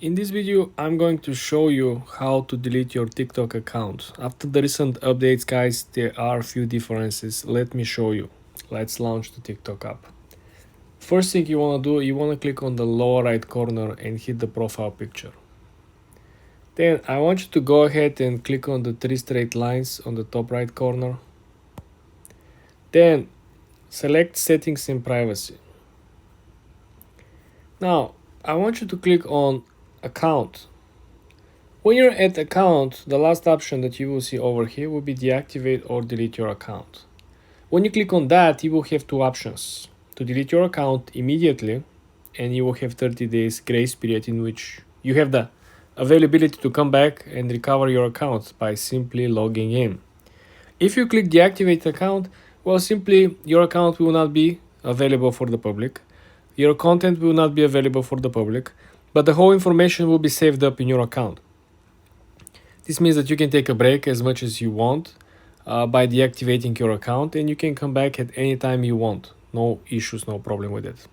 In this video, I'm going to show you how to delete your TikTok account. After the recent updates, guys, there are a few differences. Let me show you. Let's launch the TikTok app. First thing you want to do, you want to click on the lower right corner and hit the profile picture. Then I want you to go ahead and click on the three straight lines on the top right corner. Then select settings and privacy. Now, I want you to click on account. When you're at account, the last option that you will see over here will be deactivate or delete your account. When you click on that, you will have two options: to delete your account immediately, and you will have 30 days grace period in which you have the availability to come back and recover your account by simply logging in. If you click deactivate account, well, simply your account will not be available for the public. Your content will not be available for the public, but the whole information will be saved up in your account. This means that you can take a break as much as you want by deactivating your account, and you can come back at any time you want. No issues, no problem with it.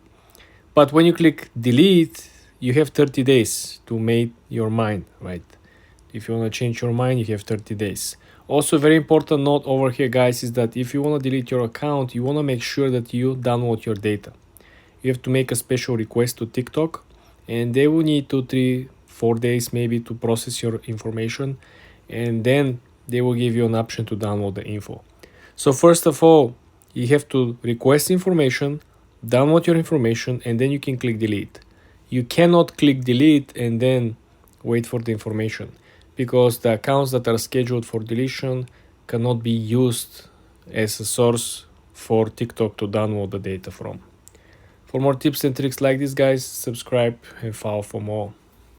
But when you click delete, you have 30 days to make your mind, right? If you want to change your mind, you have 30 days. Also, very important note over here, guys, is that if you want to delete your account, you want to make sure that you download your data. You have to make a special request to TikTok, and they will need 2, 3, 4 days maybe to process your information, and then they will give you an option to download the info. So first of all, you have to request information, download your information, and then you can click delete. You cannot click delete and then wait for the information, because the accounts that are scheduled for deletion cannot be used as a source for TikTok to download the data from. For more tips and tricks like this, guys, subscribe and follow for more.